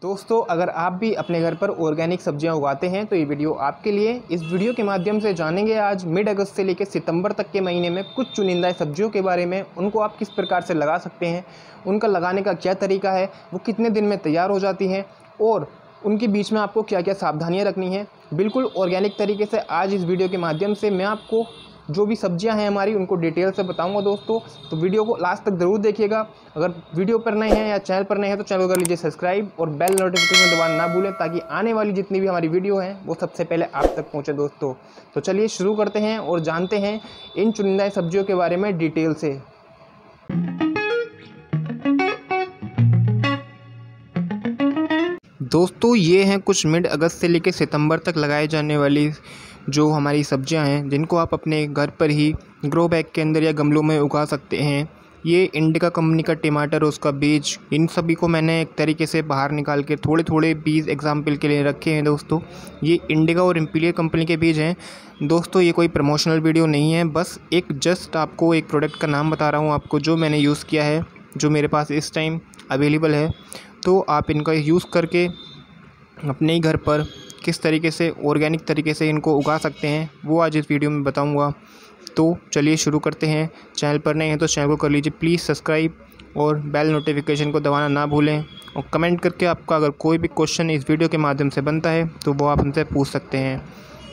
दोस्तों, अगर आप भी अपने घर पर ऑर्गेनिक सब्जियां उगाते हैं तो ये वीडियो आपके लिए। इस वीडियो के माध्यम से जानेंगे आज मिड अगस्त से लेकर सितंबर तक के महीने में कुछ चुनिंदा सब्जियों के बारे में। उनको आप किस प्रकार से लगा सकते हैं, उनका लगाने का क्या तरीका है, वो कितने दिन में तैयार हो जाती हैं और उनके बीच में आपको क्या क्या सावधानियाँ रखनी हैं। बिल्कुल ऑर्गेनिक तरीके से आज इस वीडियो के माध्यम से मैं आपको जो भी सब्जियां हैं हमारी उनको डिटेल से बताऊंगा दोस्तों। तो वीडियो को लास्ट तक ज़रूर देखिएगा। अगर वीडियो पर नए हैं या चैनल पर नए हैं तो चैनल को कर लीजिए सब्सक्राइब और बेल नोटिफिकेशन दबाना ना भूलें, ताकि आने वाली जितनी भी हमारी वीडियो हैं वो सबसे पहले आप तक पहुँचे दोस्तों। तो चलिए शुरू करते हैं और जानते हैं इन चुनिंदा सब्जियों के बारे में डिटेल से। दोस्तों, ये हैं कुछ मिड अगस्त से लेकर सितंबर तक लगाए जाने वाली जो हमारी सब्जियां हैं, जिनको आप अपने घर पर ही ग्रो बैग के अंदर या गमलों में उगा सकते हैं। ये इंडिका कंपनी का टमाटर, उसका बीज, इन सभी को मैंने एक तरीके से बाहर निकाल के थोड़े थोड़े बीज एग्जाम्पल के लिए रखे हैं दोस्तों। ये इंडिका और इम्पीरियल कंपनी के बीज हैं दोस्तों। ये कोई प्रमोशनल वीडियो नहीं है, बस एक जस्ट आपको एक प्रोडक्ट का नाम बता रहा हूँ आपको, जो मैंने यूज़ किया है, जो मेरे पास इस टाइम अवेलेबल है। तो आप इनका यूज़ करके अपने ही घर पर किस तरीके से ऑर्गेनिक तरीके से इनको उगा सकते हैं वो आज इस वीडियो में बताऊंगा। तो चलिए शुरू करते हैं। चैनल पर नए हैं तो चैनल को कर लीजिए प्लीज़ सब्सक्राइब और बेल नोटिफिकेशन को दबाना ना भूलें। और कमेंट करके आपका अगर कोई भी क्वेश्चन इस वीडियो के माध्यम से बनता है तो वो आप हमसे पूछ सकते हैं।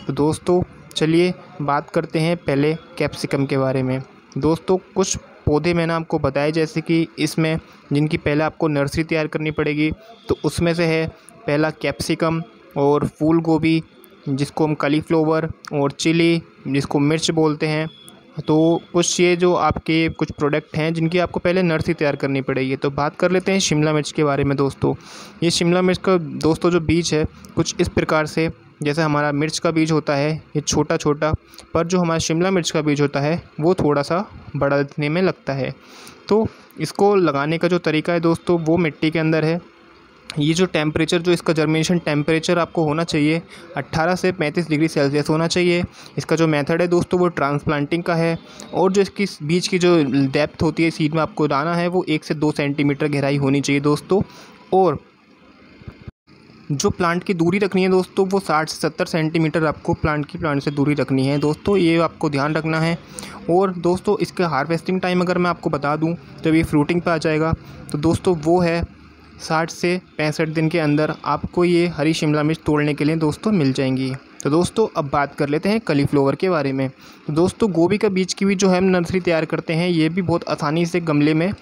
तो दोस्तों चलिए बात करते हैं पहले कैप्सिकम के बारे में। दोस्तों, कुछ पौधे मैंने आपको बताए जैसे कि इसमें जिनकी पहले आपको नर्सरी तैयार करनी पड़ेगी। तो उसमें से है पहला कैप्सिकम और फूल गोभी, जिसको हम कॉलीफ्लावर, और चिली, जिसको मिर्च बोलते हैं। तो कुछ ये जो आपके कुछ प्रोडक्ट हैं जिनकी आपको पहले नर्सरी तैयार करनी पड़ेगी। तो बात कर लेते हैं शिमला मिर्च के बारे में दोस्तों। ये शिमला मिर्च का दोस्तों जो बीज है कुछ इस प्रकार से, जैसे हमारा मिर्च का बीज होता है ये छोटा छोटा, पर जो हमारा शिमला मिर्च का बीज होता है वो थोड़ा सा बड़ा दिखने में लगता है। तो इसको लगाने का जो तरीका है दोस्तों वो मिट्टी के अंदर है। ये जो टेम्परेचर, जो इसका जर्मिनेशन टेम्परेचर आपको होना चाहिए 18 से 35 डिग्री सेल्सियस होना चाहिए। इसका जो मेथड है दोस्तों वो ट्रांसप्लांटिंग का है। और जो इसकी बीज की जो डेप्थ होती है सीड में आपको डालना है वो 1 से 2 सेंटीमीटर गहराई होनी चाहिए दोस्तों। और जो प्लांट की दूरी रखनी है दोस्तों वो 60 से 70 सेंटीमीटर आपको प्लांट से दूरी रखनी है दोस्तों, ये आपको ध्यान रखना है। और दोस्तों इसका हार्वेस्टिंग टाइम अगर मैं आपको बता दूं तो ये फ्रूटिंग पे आ जाएगा। तो दोस्तों वो है 60 से 65 दिन के अंदर आपको ये हरी शिमला मिर्च तोड़ने के लिए दोस्तों मिल जाएंगी। तो दोस्तों अब बात कर लेते हैं कॉलीफ्लावर के बारे में। तो दोस्तों गोभी का बीज की भी जो है हम नर्सरी तैयार करते हैं, ये भी बहुत आसानी से गमले में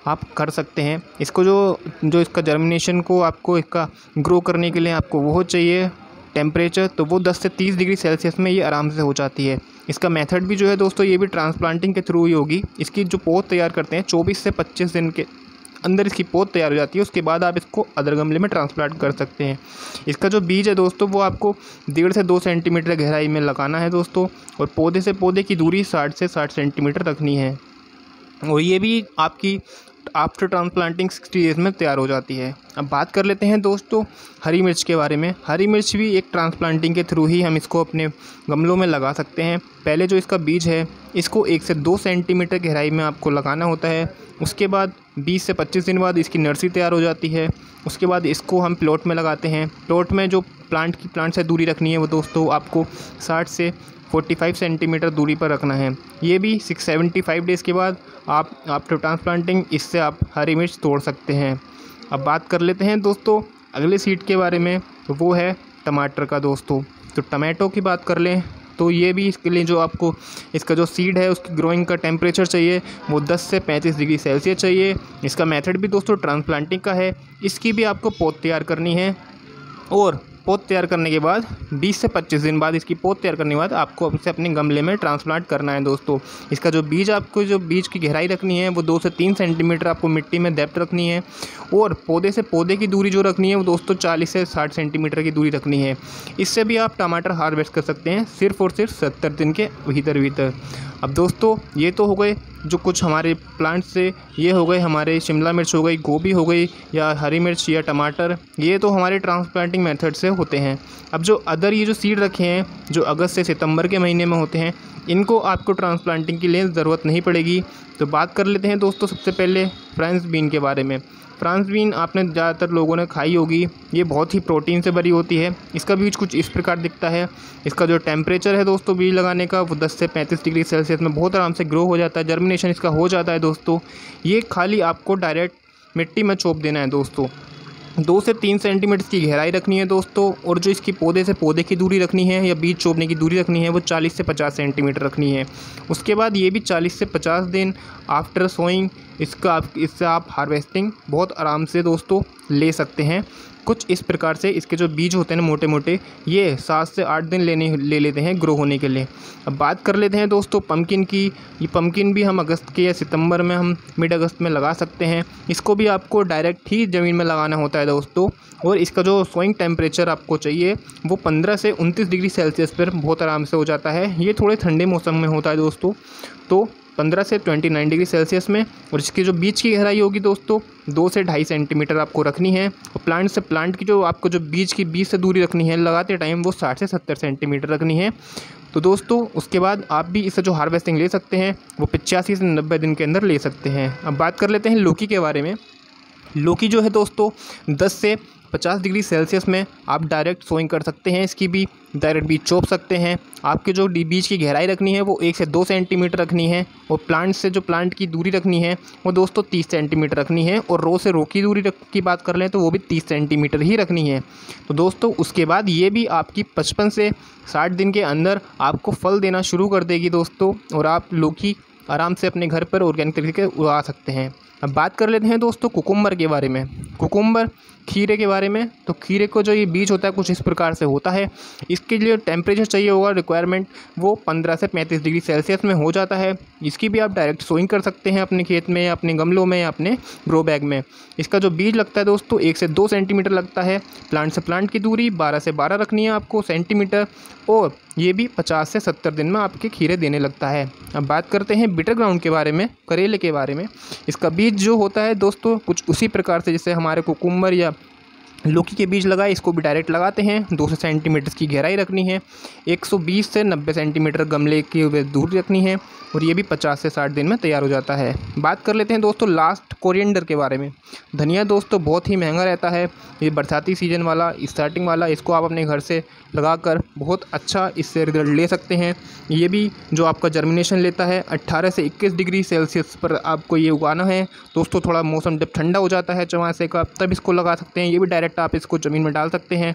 आप कर सकते हैं। इसको जो इसका जर्मिनेशन को आपको इसका ग्रो करने के लिए आपको वो चाहिए टेम्परेचर, तो वो 10 से 30 डिग्री सेल्सियस में ये आराम से हो जाती है। इसका मेथड भी जो है दोस्तों ये भी ट्रांसप्लांटिंग के थ्रू ही होगी। इसकी जो पौध तैयार करते हैं 24 से 25 दिन के अंदर इसकी पौध तैयार हो जाती है। उसके बाद आप इसको अदर गमले में ट्रांसप्लांट कर सकते हैं। इसका जो बीज है दोस्तों वो आपको 1.5 से 2 सेंटीमीटर गहराई में लगाना है दोस्तों। और पौधे से पौधे की दूरी 60 से 60 सेंटीमीटर रखनी है। और ये भी आपकी आफ्टर ट्रांसप्लांटिंग 60 डेज में तैयार हो जाती है। अब बात कर लेते हैं दोस्तों हरी मिर्च के बारे में। हरी मिर्च भी एक ट्रांसप्लांटिंग के थ्रू ही हम इसको अपने गमलों में लगा सकते हैं। पहले जो इसका बीज है इसको 1 से 2 सेंटीमीटर गहराई में आपको लगाना होता है। उसके बाद 20 से 25 दिन बाद इसकी नर्सरी तैयार हो जाती है। उसके बाद इसको हम प्लॉट में लगाते हैं। प्लॉट में जो प्लांट से दूरी रखनी है वो दोस्तों आपको 60 से 45 सेंटीमीटर दूरी पर रखना है। ये भी 675 डेज़ के बाद आप आफ्टर ट्रांसप्लांटिंग इससे आप हरी मिर्च तोड़ सकते हैं। अब बात कर लेते हैं दोस्तों अगले सीड के बारे में, तो वो है टमाटर का दोस्तों। तो टमाटो की बात कर लें तो ये भी इसके लिए जो आपको इसका जो सीड है उसकी ग्रोइंग का टेम्परेचर चाहिए वो 10 से 35 डिग्री सेल्सियस चाहिए। इसका मेथड भी दोस्तों ट्रांसप्लांटिंग का है। इसकी भी आपको पौध तैयार करनी है और पौध तैयार करने के बाद 20 से 25 दिन बाद इसकी पौध तैयार करने के बाद आपको इसे अपने गमले में ट्रांसप्लांट करना है दोस्तों। इसका जो बीज आपको जो बीज की गहराई रखनी है वो 2 से 3 सेंटीमीटर आपको मिट्टी में डेप्थ रखनी है। और पौधे से पौधे की दूरी जो रखनी है वो दोस्तों 40 से 60 सेंटीमीटर की दूरी रखनी है। इससे भी आप टमाटर हार्वेस्ट कर सकते हैं सिर्फ और सिर्फ 70 दिन के भीतर। अब दोस्तों ये तो हो गए जो कुछ हमारे प्लांट से, ये हो गए हमारे शिमला मिर्च हो गई, गोभी हो गई या हरी मिर्च या टमाटर, ये तो हमारे ट्रांसप्लांटिंग मेथड से होते हैं। अब जो अदर ये जो सीड रखे हैं जो अगस्त से सितंबर के महीने में होते हैं, इनको आपको ट्रांसप्लांटिंग के लिए ज़रूरत नहीं पड़ेगी। तो बात कर लेते हैं दोस्तों सबसे पहले फ्रेंच बीन के बारे में। फ्रांस बीन आपने ज़्यादातर लोगों ने खाई होगी। ये बहुत ही प्रोटीन से भरी होती है। इसका बीज कुछ इस प्रकार दिखता है। इसका जो टेम्परेचर है दोस्तों बीज लगाने का वो 10 से 35 डिग्री सेल्सियस में बहुत आराम से ग्रो हो जाता है। जर्मिनेशन इसका हो जाता है दोस्तों। ये खाली आपको डायरेक्ट मिट्टी में छोप देना है दोस्तों। 2 से 3 सेंटीमीटर की गहराई रखनी है दोस्तों। और जो इसकी पौधे से पौधे की दूरी रखनी है या बीज चोपने की दूरी रखनी है वो 40 से 50 सेंटीमीटर रखनी है। उसके बाद ये भी 40 से 50 दिन आफ्टर सोइंग इससे आप हार्वेस्टिंग बहुत आराम से दोस्तों ले सकते हैं। कुछ इस प्रकार से इसके जो बीज होते हैं ना मोटे मोटे, ये 7 से 8 दिन ले लेते हैं ग्रो होने के लिए। अब बात कर लेते हैं दोस्तों पम्पकिन की। ये पम्पकिन भी हम अगस्त के या सितंबर में हम मिड अगस्त में लगा सकते हैं। इसको भी आपको डायरेक्ट ही ज़मीन में लगाना होता है दोस्तों। और इसका जो सोइंग टेम्परेचर आपको चाहिए वो 15 से 29 डिग्री सेल्सियस पर बहुत आराम से हो जाता है। ये थोड़े ठंडे मौसम में होता है दोस्तों, तो 15 से 29 डिग्री सेल्सियस में। और इसकी जो बीज की गहराई होगी दोस्तों 2 से 2.5 सेंटीमीटर आपको रखनी है। और प्लांट से प्लांट की जो आपको जो बीज से दूरी रखनी है लगाते टाइम वो 60 से 70 सेंटीमीटर रखनी है। तो दोस्तों उसके बाद आप भी इससे जो हार्वेस्टिंग ले सकते हैं वो 85 से 90 दिन के अंदर ले सकते हैं। अब बात कर लेते हैं लौकी के बारे में। लौकी जो है दोस्तों 10 से 50 डिग्री सेल्सियस में आप डायरेक्ट सोइंग कर सकते हैं। इसकी भी डायरेक्ट बीज चोप सकते हैं। आपके जो बीज की गहराई रखनी है वो 1 से 2 सेंटीमीटर रखनी है। और प्लांट से जो प्लांट की दूरी रखनी है वो दोस्तों 30 सेंटीमीटर रखनी है। और रो से रो की दूरी की बात कर लें तो वो भी 30 सेंटीमीटर ही रखनी है। तो दोस्तों उसके बाद ये भी आपकी 55 से 60 दिन के अंदर आपको फल देना शुरू कर देगी दोस्तों। और आप लौकी आराम से अपने घर पर ऑर्गेनिक तरीके से उगा सकते हैं। अब बात कर लेते हैं दोस्तों कुकुम्बर के बारे में। कुकुम्बर खीरे के बारे में। तो खीरे को जो ये बीज होता है कुछ इस प्रकार से होता है। इसके लिए टेम्परेचर चाहिए होगा रिक्वायरमेंट वो 15 से 35 डिग्री सेल्सियस में हो जाता है। इसकी भी आप डायरेक्ट सोइंग कर सकते हैं अपने खेत में या अपने गमलों में या अपने ग्रो बैग में। इसका जो बीज लगता है दोस्तों 1 से 2 सेंटीमीटर लगता है। प्लांट से प्लांट की दूरी 12 से 12 रखनी है आपको सेंटीमीटर। और ये भी 50 से 70 दिन में आपके खीरे देने लगता है। अब बात करते हैं बिटर ग्राउंड के बारे में, करेले के बारे में। इसका बीज जो होता है दोस्तों कुछ उसी प्रकार से जैसे हमारे कुकुम्बर या लौकी के बीज लगाए, इसको भी डायरेक्ट लगाते हैं। 2 सेंटीमीटर की गहराई रखनी है। 120 से 90 सेंटीमीटर गमले की दूर रखनी है। और ये भी 50 से 60 दिन में तैयार हो जाता है। बात कर लेते हैं दोस्तों लास्ट कोरिएंडर के बारे में। धनिया दोस्तों बहुत ही महंगा रहता है। ये बरसाती सीजन वाला स्टार्टिंग वाला, इसको आप अपने घर से लगाकर बहुत अच्छा इससे रिजल्ट ले सकते हैं। ये भी जो आपका जर्मिनेशन लेता है 18 से 21 डिग्री सेल्सियस पर आपको ये उगाना है दोस्तों। थोड़ा मौसम जब ठंडा हो जाता है चौमासे का तब इसको लगा सकते हैं। ये भी डायरेक्ट आप इसको ज़मीन में डाल सकते हैं।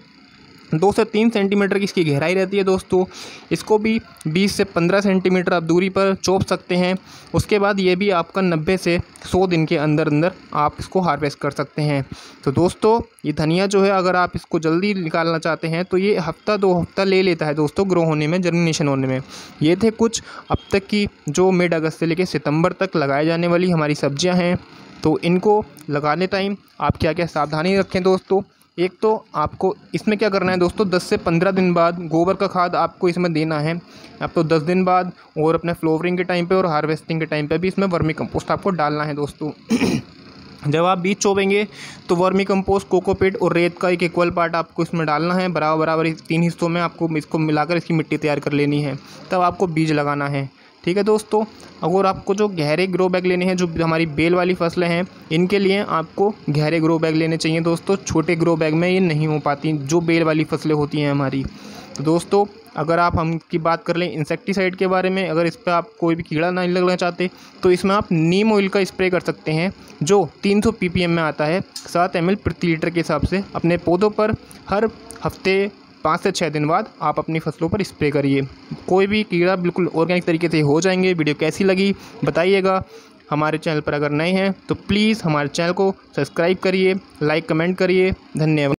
2 से 3 सेंटीमीटर की इसकी गहराई रहती है दोस्तों। इसको भी 20 से 15 सेंटीमीटर आप दूरी पर चोप सकते हैं। उसके बाद ये भी आपका 90 से 100 दिन के अंदर अंदर आप इसको हार्वेस्ट कर सकते हैं। तो दोस्तों ये धनिया जो है अगर आप इसको जल्दी निकालना चाहते हैं तो ये हफ्ता 2 हफ्ता ले लेता है दोस्तों ग्रो होने में, जर्मिनेशन होने में। ये थे कुछ अब तक की जो मिड अगस्त से लेकर सितंबर तक लगाए जाने वाली हमारी सब्जियां हैं। तो इनको लगाने टाइम आप क्या क्या सावधानी रखें दोस्तों। एक तो आपको इसमें क्या करना है दोस्तों 10 से 15 दिन बाद गोबर का खाद आपको इसमें देना है। आपको 10 दिन बाद और अपने फ्लोवरिंग के टाइम पे और हार्वेस्टिंग के टाइम पे भी इसमें वर्मी कंपोस्ट आपको डालना है दोस्तों। जब आप बीज चोपेंगे तो वर्मी कंपोस्ट, कोकोपीट और रेत का एक इक्वल पार्ट आपको इसमें डालना है। बराबर बराबर 3 हिस्सों में आपको इसको मिलाकर इसकी मिट्टी तैयार कर लेनी है, तब आपको बीज लगाना है। ठीक है दोस्तों। अगर आपको जो गहरे ग्रो बैग लेने हैं, जो हमारी बेल वाली फसलें हैं, इनके लिए आपको गहरे ग्रो बैग लेने चाहिए दोस्तों। छोटे ग्रो बैग में ये नहीं हो पाती जो बेल वाली फसलें होती हैं हमारी। तो दोस्तों अगर आप हमकी बात कर लें इंसेक्टिसाइड के बारे में, अगर इस पर आप कोई भी कीड़ा नहीं लगना चाहते तो इसमें आप नीम ऑयल का स्प्रे कर सकते हैं जो 300 ppm में आता है। 7 ml प्रति लीटर के हिसाब से अपने पौधों पर हर हफ्ते 5 से 6 दिन बाद आप अपनी फसलों पर स्प्रे करिए। कोई भी कीड़ा बिल्कुल ऑर्गेनिक तरीके से हो जाएंगे। वीडियो कैसी लगी बताइएगा। हमारे चैनल पर अगर नए हैं तो प्लीज़ हमारे चैनल को सब्सक्राइब करिए, लाइक कमेंट करिए। धन्यवाद।